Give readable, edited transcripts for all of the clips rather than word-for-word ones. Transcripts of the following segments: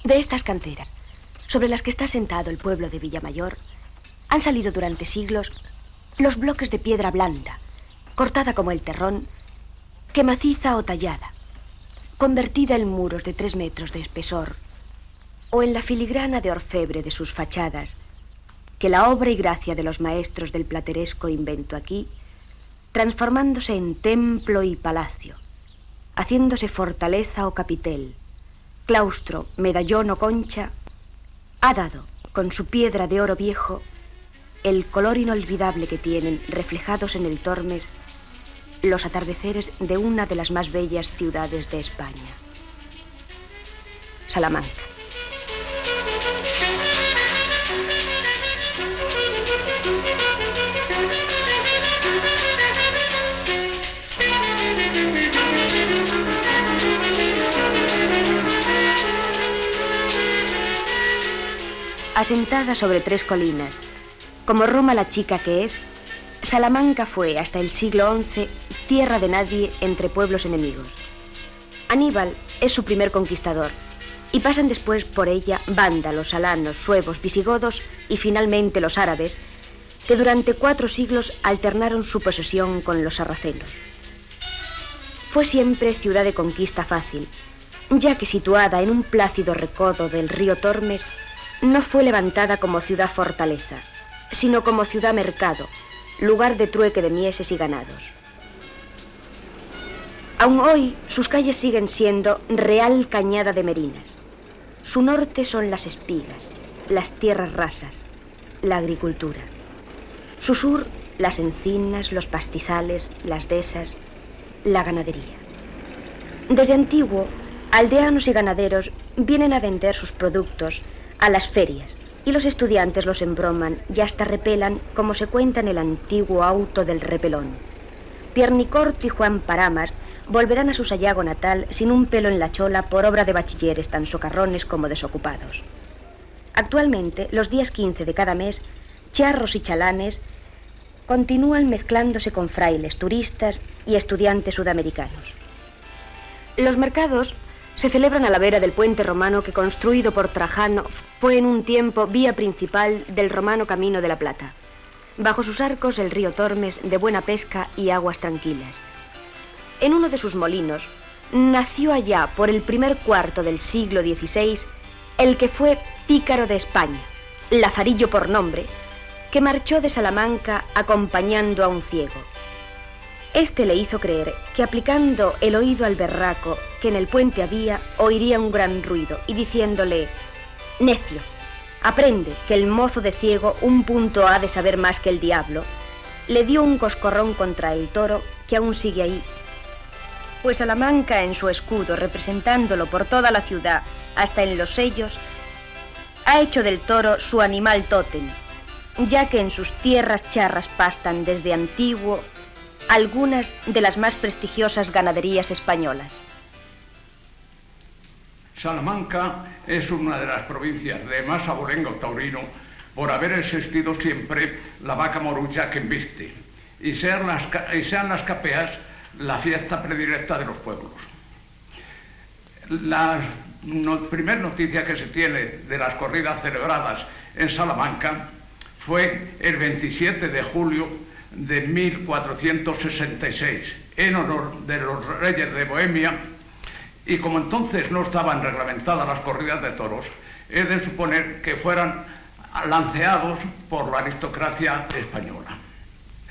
De estas canteras, sobre las que está sentado el pueblo de Villamayor, han salido durante siglos los bloques de piedra blanda, cortada como el terrón, que maciza o tallada, convertida en muros de 3 metros de espesor, o en la filigrana de orfebre de sus fachadas, que la obra y gracia de los maestros del plateresco invento aquí, transformándose en templo y palacio, haciéndose fortaleza o capitel, claustro, medallón o concha, ha dado, con su piedra de oro viejo, el color inolvidable que tienen reflejados en el Tormes los atardeceres de una de las más bellas ciudades de España, Salamanca. Asentada sobre 3 colinas, como Roma la chica que es, Salamanca fue, hasta el siglo XI, tierra de nadie entre pueblos enemigos. Aníbal es su primer conquistador, y pasan después por ella vándalos, alanos, suevos, visigodos y finalmente los árabes, que durante 4 siglos alternaron su posesión con los sarracenos. Fue siempre ciudad de conquista fácil, ya que situada en un plácido recodo del río Tormes, no fue levantada como ciudad fortaleza, sino como ciudad mercado, lugar de trueque de mieses y ganados. Aún hoy sus calles siguen siendo Real Cañada de Merinas. Su norte son las espigas, las tierras rasas, la agricultura. Su sur, las encinas, los pastizales, las dehesas, la ganadería. Desde antiguo, aldeanos y ganaderos vienen a vender sus productos a las ferias, y los estudiantes los embroman y hasta repelan, como se cuenta en el antiguo auto del repelón. Piernicorto y Juan Paramas volverán a su Sayago natal sin un pelo en la chola por obra de bachilleres tan socarrones como desocupados. Actualmente, los días 15 de cada mes, charros y chalanes continúan mezclándose con frailes, turistas y estudiantes sudamericanos. Los mercados se celebran a la vera del puente romano que, construido por Trajano, fue en un tiempo vía principal del romano Camino de la Plata. Bajo sus arcos el río Tormes, de buena pesca y aguas tranquilas. En uno de sus molinos nació allá por el primer cuarto del siglo XVI el que fue pícaro de España, Lazarillo por nombre, que marchó de Salamanca acompañando a un ciego. Este le hizo creer que aplicando el oído al berraco que en el puente había, oiría un gran ruido, y diciéndole: necio, aprende que el mozo de ciego un punto ha de saber más que el diablo, le dio un coscorrón contra el toro que aún sigue ahí, pues Salamanca en su escudo, representándolo por toda la ciudad, hasta en los sellos, ha hecho del toro su animal tótem, ya que en sus tierras charras pastan desde antiguo algunas de las más prestigiosas ganaderías españolas. Salamanca es una de las provincias de más abolengo taurino por haber existido siempre la vaca morucha que embiste y sean las capeas la fiesta predilecta de los pueblos. La primera noticia que se tiene de las corridas celebradas en Salamanca fue el 27 de julio de 1466, en honor de los reyes de Bohemia, y como entonces no estaban reglamentadas las corridas de toros, es de suponer que fueran lanceados por la aristocracia española.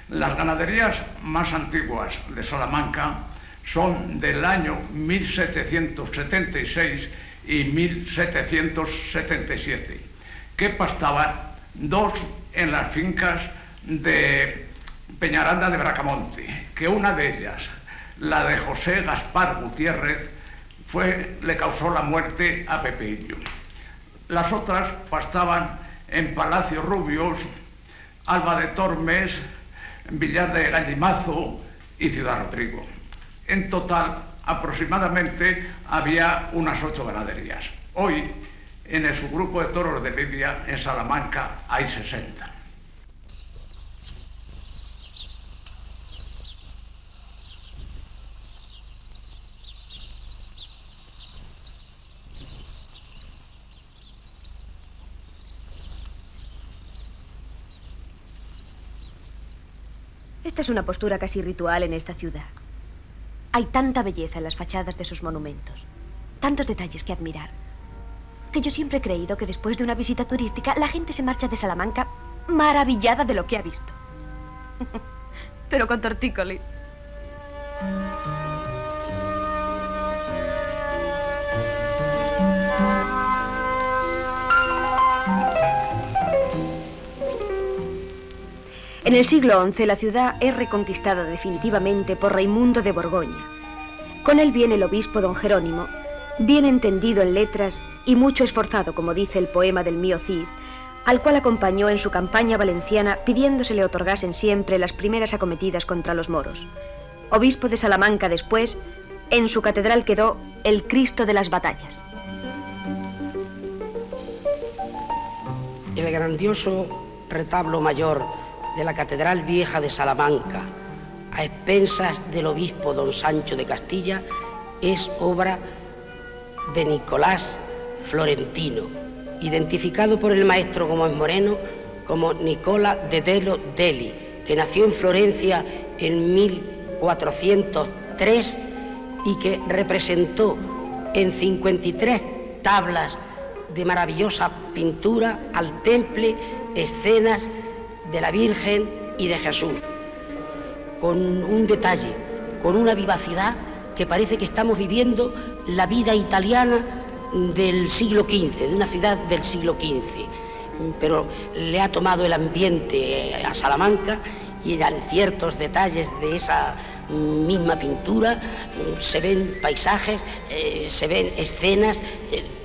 Las ganaderías más antiguas de Salamanca son del año 1776 y 1777, que pastaban 2 en las fincas de Peñaranda de Bracamonte, que una de ellas, la de José Gaspar Gutiérrez, le causó la muerte a Pepillo. Las otras pastaban en Palacio Rubios, Alba de Tormes, Villar de Gallimazo y Ciudad Rodrigo. En total, aproximadamente, había unas 8 ganaderías. Hoy, en el subgrupo de toros de Lidia, en Salamanca, hay 60. Esta es una postura casi ritual en esta ciudad. Hay tanta belleza en las fachadas de sus monumentos, tantos detalles que admirar, que yo siempre he creído que después de una visita turística la gente se marcha de Salamanca maravillada de lo que ha visto. Pero con tortícoli. En el siglo XI la ciudad es reconquistada definitivamente por Raimundo de Borgoña. Con él viene el obispo don Jerónimo, bien entendido en letras y mucho esforzado, como dice el poema del mío Cid, al cual acompañó en su campaña valenciana pidiéndose le otorgasen siempre las primeras acometidas contra los moros. Obispo de Salamanca después, en su catedral quedó el Cristo de las Batallas. El grandioso retablo mayor de la Catedral Vieja de Salamanca, a expensas del obispo don Sancho de Castilla, es obra de Nicolás Florentino, identificado por el maestro Gómez Moreno como Nicola de Delo Deli, que nació en Florencia en 1403 y que representó en 53 tablas de maravillosa pintura al temple escenas de la Virgen y de Jesús, con un detalle, con una vivacidad que parece que estamos viviendo la vida italiana del siglo XV, de una ciudad del siglo XV, pero le ha tomado el ambiente a Salamanca y en ciertos detalles de esa misma pintura se ven paisajes, se ven escenas,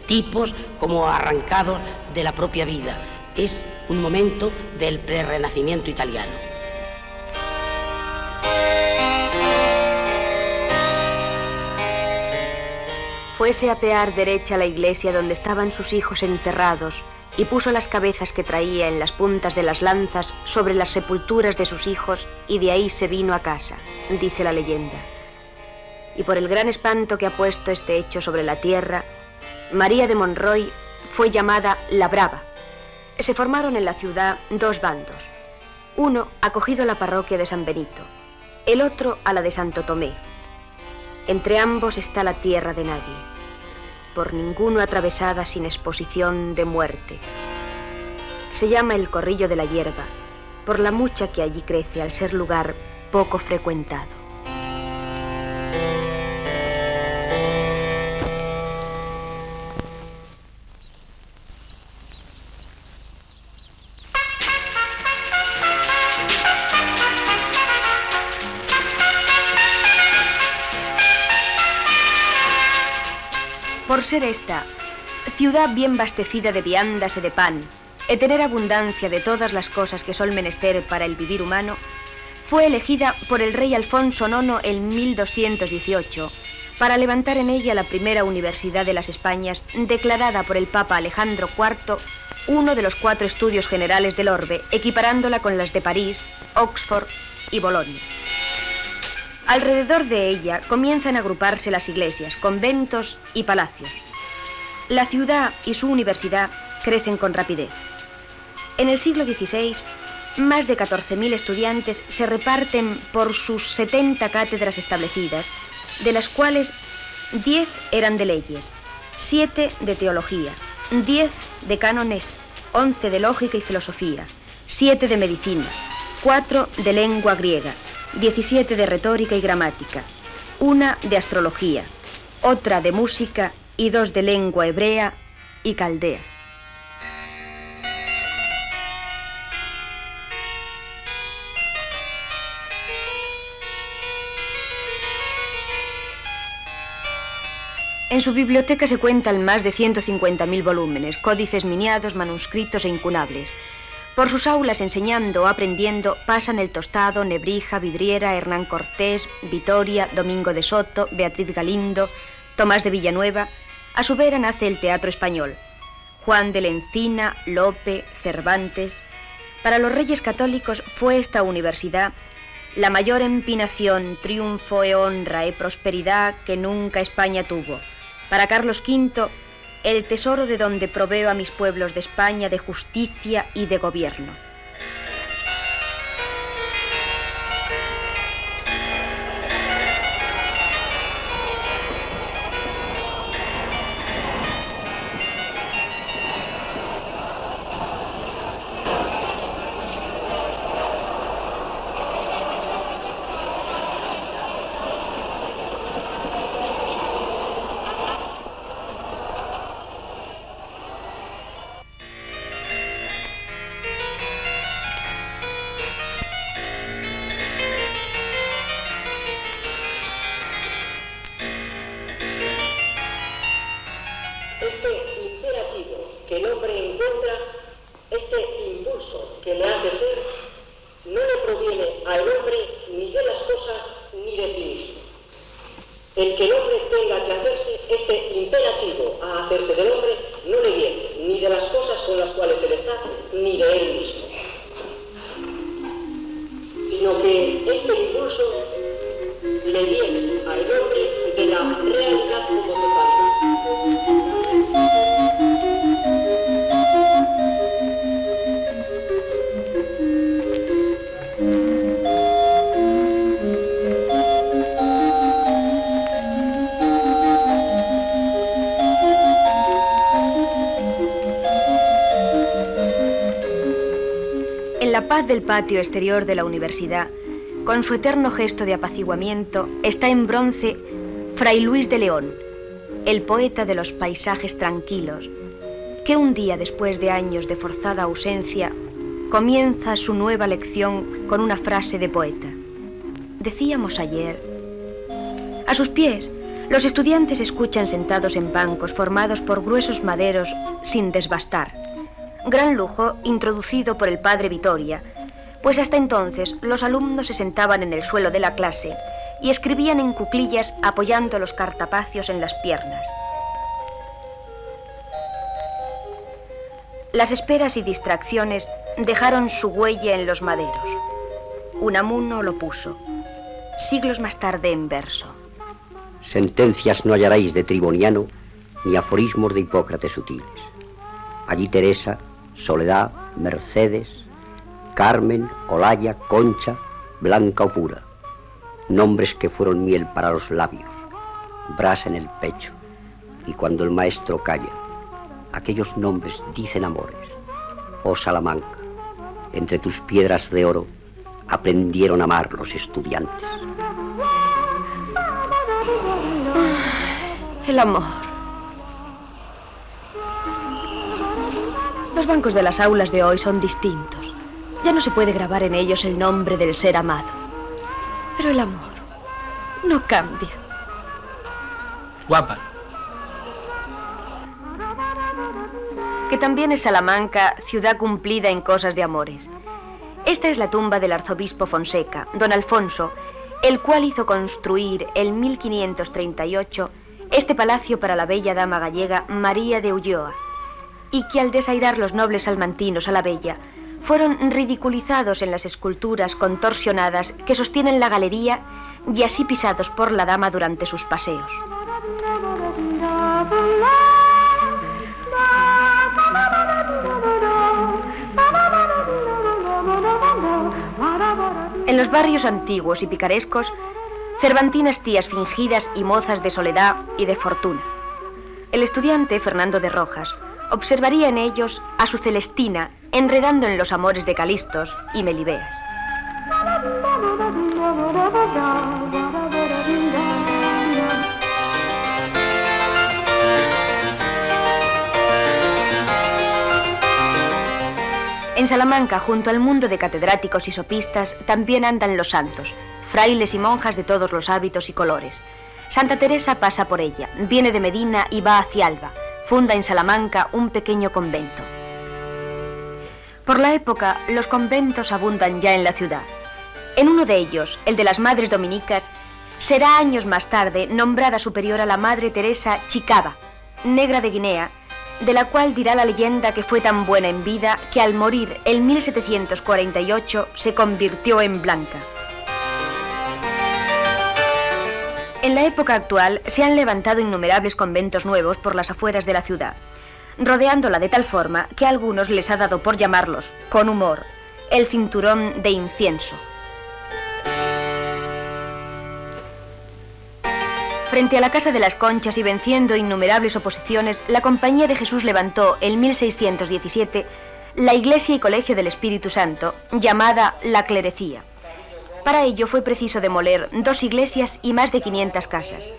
tipos como arrancados de la propia vida. Es un momento del prerrenacimiento italiano. Fuese a apear derecha a la iglesia donde estaban sus hijos enterrados y puso las cabezas que traía en las puntas de las lanzas sobre las sepulturas de sus hijos y de ahí se vino a casa, dice la leyenda. Y por el gran espanto que ha puesto este hecho sobre la tierra, María de Monroy fue llamada la Brava. Se formaron en la ciudad dos bandos, uno acogido a la parroquia de San Benito, el otro a la de Santo Tomé. Entre ambos está la tierra de nadie, por ninguno atravesada sin exposición de muerte. Se llama el Corrillo de la Hierba, por la mucha que allí crece al ser lugar poco frecuentado. Por ser esta ciudad bien bastecida de viandas y de pan, y tener abundancia de todas las cosas que son menester para el vivir humano, fue elegida por el rey Alfonso IX en 1218 para levantar en ella la primera universidad de las Españas, declarada por el Papa Alejandro IV uno de los 4 estudios generales del orbe, equiparándola con las de París, Oxford y Bolonia. Alrededor de ella comienzan a agruparse las iglesias, conventos y palacios. La ciudad y su universidad crecen con rapidez. En el siglo XVI, más de 14.000 estudiantes se reparten por sus 70 cátedras establecidas, de las cuales 10 eran de leyes, 7 de teología, 10 de cánones, 11 de lógica y filosofía, 7 de medicina, 4 de lengua griega, 17 de retórica y gramática, 1 de astrología, otra de música y 2 de lengua hebrea y caldea. En su biblioteca se cuentan más de 150.000 volúmenes, códices miniados, manuscritos e incunables. Por sus aulas, enseñando o aprendiendo, pasan el Tostado, Nebrija, Vidriera, Hernán Cortés, Vitoria, Domingo de Soto, Beatriz Galindo, Tomás de Villanueva. A su vera nace el teatro español. Juan de la Encina, Lope, Cervantes. Para los reyes católicos fue esta universidad la mayor empinación, triunfo e honra e prosperidad que nunca España tuvo. Para Carlos V, el tesoro de donde proveo a mis pueblos de España de justicia y de gobierno. que le hace ser no le proviene al hombre ni de las cosas ni de sí mismo. El que el hombre tenga que hacerse, este imperativo a hacerse del hombre, no le viene ni de las cosas con las cuales él está, ni de él mismo. Sino que este impulso le viene al hombre de la realidad como totalidad. En la paz del patio exterior de la universidad, con su eterno gesto de apaciguamiento, está en bronce Fray Luis de León, el poeta de los paisajes tranquilos, que un día después de años de forzada ausencia, comienza su nueva lección con una frase de poeta. Decíamos ayer, a sus pies, los estudiantes escuchan sentados en bancos formados por gruesos maderos sin desbastar. Gran lujo introducido por el padre Vitoria, pues hasta entonces los alumnos se sentaban en el suelo de la clase y escribían en cuclillas apoyando los cartapacios en las piernas. Las esperas y distracciones dejaron su huella en los maderos. Unamuno lo puso, siglos más tarde en verso. Sentencias no hallaréis de Triboniano, ni aforismos de Hipócrates sutiles. Allí Teresa, Soledad, Mercedes, Carmen, Olaya, Concha, Blanca o Pura, nombres que fueron miel para los labios, brasa en el pecho, y cuando el maestro calla, aquellos nombres dicen amores. Oh Salamanca, entre tus piedras de oro aprendieron a amar los estudiantes. El amor. Los bancos de las aulas de hoy son distintos. Ya no se puede grabar en ellos el nombre del ser amado. Pero el amor no cambia. Guapa. Que también es Salamanca, ciudad cumplida en cosas de amores. Esta es la tumba del arzobispo Fonseca, don Alfonso, el cual hizo construir en 1538 este palacio para la bella dama gallega María de Ulloa, y que al desairar los nobles salmantinos a la bella, fueron ridiculizados en las esculturas contorsionadas que sostienen la galería y así pisados por la dama durante sus paseos. En los barrios antiguos y picarescos, cervantinas tías fingidas y mozas de soledad y de fortuna. El estudiante Fernando de Rojas observaría en ellos a su Celestina enredando en los amores de Calistos y Melibeas. En Salamanca, junto al mundo de catedráticos y sopistas, también andan los santos, frailes y monjas de todos los hábitos y colores. Santa Teresa pasa por ella, viene de Medina y va hacia Alba. Funda en Salamanca un pequeño convento. Por la época, los conventos abundan ya en la ciudad. En uno de ellos, el de las Madres Dominicas, será años más tarde nombrada superiora la Madre Teresa Chicaba, negra de Guinea, de la cual dirá la leyenda que fue tan buena en vida que al morir en 1748 se convirtió en blanca. En la época actual se han levantado innumerables conventos nuevos por las afueras de la ciudad, rodeándola de tal forma que a algunos les ha dado por llamarlos, con humor, el cinturón de incienso. Frente a la Casa de las Conchas y venciendo innumerables oposiciones, la Compañía de Jesús levantó en 1617 la Iglesia y Colegio del Espíritu Santo, llamada la Clerecía. Para ello fue preciso demoler 2 iglesias y más de 500 casas.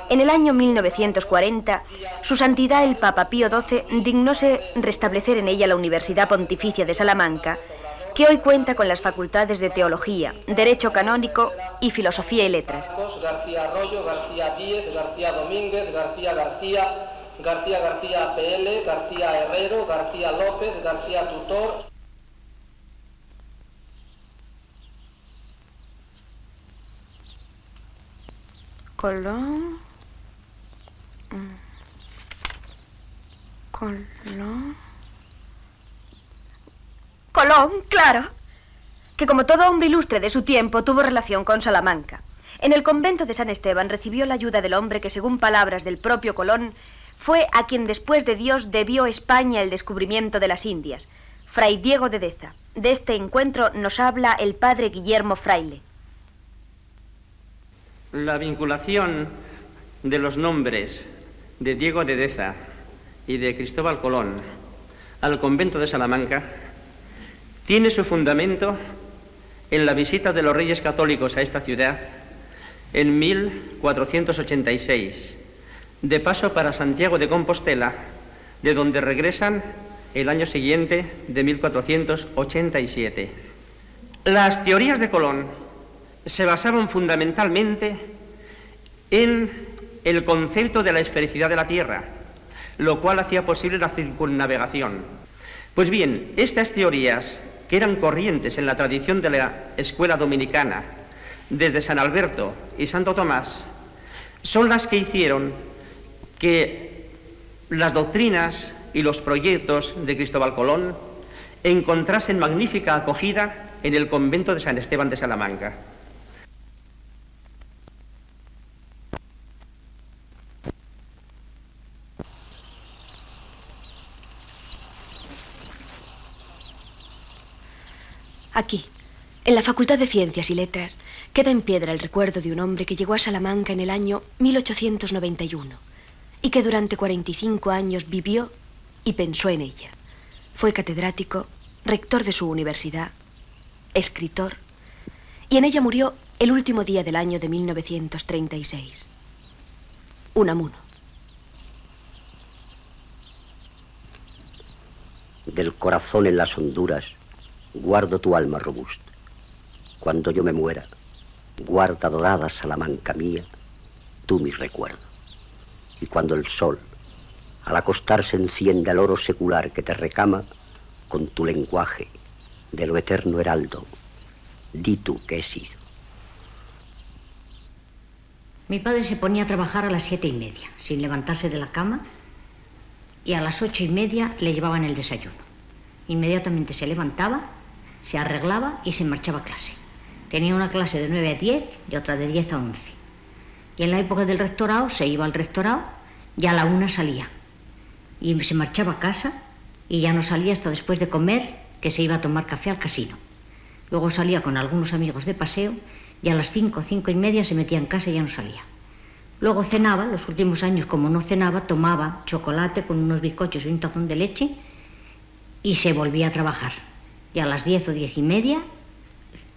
En el año 1940, su santidad el Papa Pío XII dignóse restablecer en ella la Universidad Pontificia de Salamanca, que hoy cuenta con las facultades de Teología, Derecho Canónico y Filosofía y Letras. García Arroyo, García Díez, García Domínguez, García García, García PL, García Herrero, García López, García Tutor. Colón. Colón. Colón, claro. Que como todo hombre ilustre de su tiempo tuvo relación con Salamanca. En el convento de San Esteban recibió la ayuda del hombre que, según palabras del propio Colón, fue a quien después de Dios debió España el descubrimiento de las Indias, Fray Diego de Deza. De este encuentro nos habla el padre Guillermo Fraile. La vinculación de los nombres de Diego de Deza y de Cristóbal Colón al convento de Salamanca tiene su fundamento en la visita de los Reyes Católicos a esta ciudad en 1486, de paso para Santiago de Compostela, de donde regresan el año siguiente, de 1487. Las teorías de Colón se basaban fundamentalmente en el concepto de la esfericidad de la Tierra, lo cual hacía posible la circunnavegación. Pues bien, estas teorías, que eran corrientes en la tradición de la escuela dominicana, desde San Alberto y Santo Tomás, son las que hicieron que las doctrinas y los proyectos de Cristóbal Colón encontrasen magnífica acogida en el convento de San Esteban de Salamanca. Aquí, en la Facultad de Ciencias y Letras, queda en piedra el recuerdo de un hombre que llegó a Salamanca en el año 1891 y que durante 45 años vivió y pensó en ella. Fue catedrático, rector de su universidad, escritor, y en ella murió el último día del año de 1936. Unamuno. Del corazón en las honduras guardo tu alma robusta. Cuando yo me muera, guarda dorada Salamanca mía, tú mi recuerdo. Y cuando el sol, al acostarse, encienda el oro secular que te recama, con tu lenguaje de lo eterno heraldo, di tú que he sido. Mi padre se ponía a trabajar a las 7:30, sin levantarse de la cama, y a las 8:30 le llevaban el desayuno. Inmediatamente se levantaba, se arreglaba y se marchaba a clase. Tenía una clase de 9 a 10 y otra de 10 a 11. Y en la época del rectorado se iba al rectorado y a la 1 salía. Y se marchaba a casa y ya no salía hasta después de comer, que se iba a tomar café al casino. Luego salía con algunos amigos de paseo y a las 5, 5:30 se metía en casa y ya no salía. Luego cenaba, los últimos años como no cenaba, tomaba chocolate con unos bizcochos y un tazón de leche y se volvía a trabajar. Y a las 10 o 10:30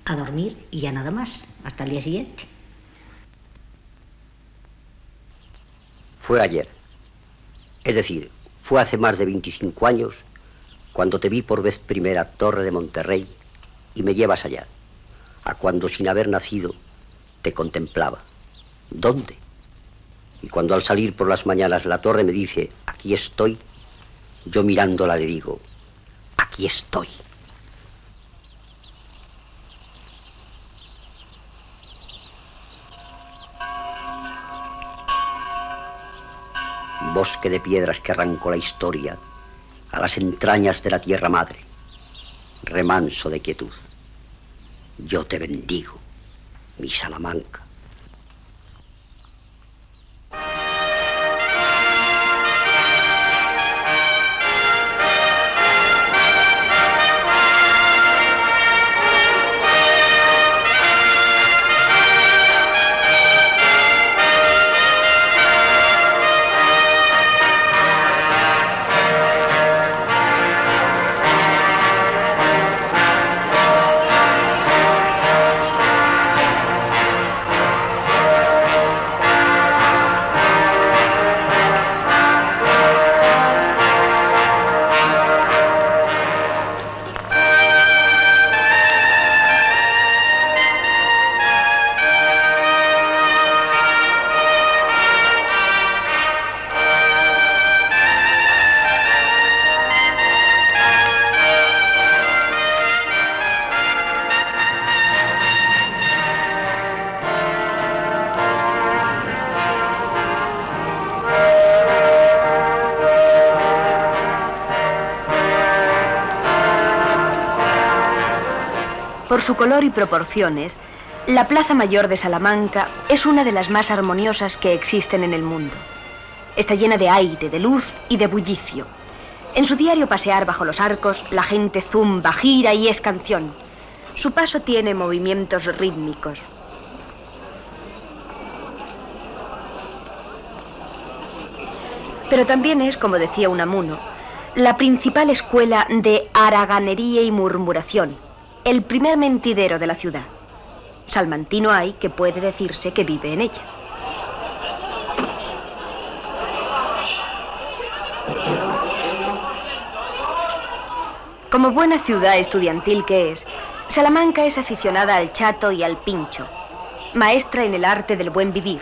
a dormir y ya nada más, hasta el día siguiente. Fue ayer, es decir, fue hace más de 25 años cuando te vi por vez primera Torre de Monterrey y me llevas allá, a cuando sin haber nacido te contemplaba. ¿Dónde? Y cuando al salir por las mañanas la torre me dice, aquí estoy, yo mirándola le digo, aquí estoy. Bosque de piedras que arrancó la historia a las entrañas de la tierra madre, remanso de quietud. Yo te bendigo, mi Salamanca. Por su color y proporciones, la Plaza Mayor de Salamanca es una de las más armoniosas que existen en el mundo. Está llena de aire, de luz y de bullicio. En su diario pasear bajo los arcos, la gente zumba, gira y es canción. Su paso tiene movimientos rítmicos. Pero también es, como decía Unamuno, la principal escuela de haraganería y murmuración, el primer mentidero de la ciudad. Salmantino hay que puede decirse que vive en ella. Como buena ciudad estudiantil que es, Salamanca es aficionada al chato y al pincho, maestra en el arte del buen vivir.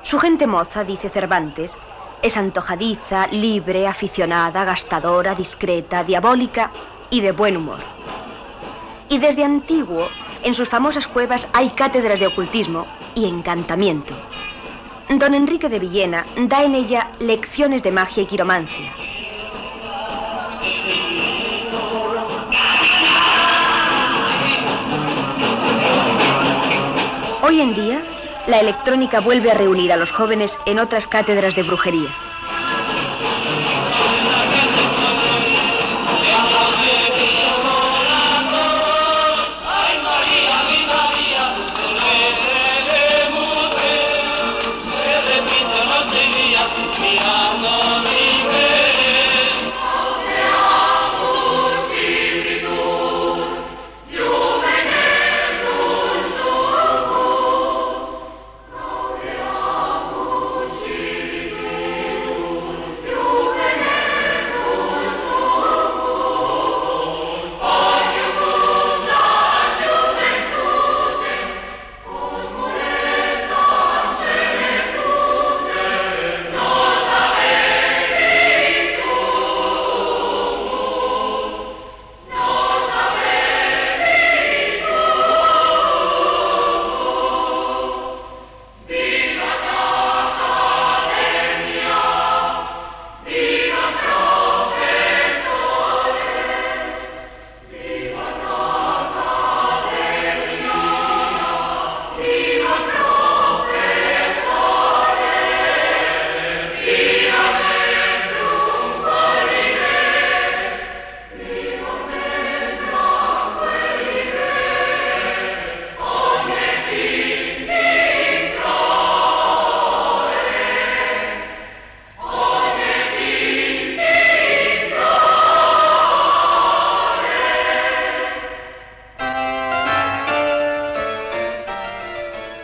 Su gente moza, dice Cervantes, es antojadiza, libre, aficionada, gastadora, discreta, diabólica y de buen humor. Y desde antiguo, en sus famosas cuevas hay cátedras de ocultismo y encantamiento. Don Enrique de Villena da en ella lecciones de magia y quiromancia. Hoy en día, la electrónica vuelve a reunir a los jóvenes en otras cátedras de brujería.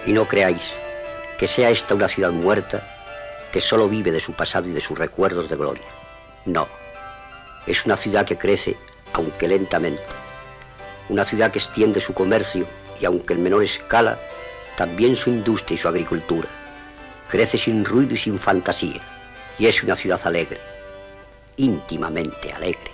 Y no creáis que sea esta una ciudad muerta que solo vive de su pasado y de sus recuerdos de gloria. No, es una ciudad que crece, aunque lentamente. Una ciudad que extiende su comercio y, aunque en menor escala, también su industria y su agricultura. Crece sin ruido y sin fantasía. Y es una ciudad alegre, íntimamente alegre.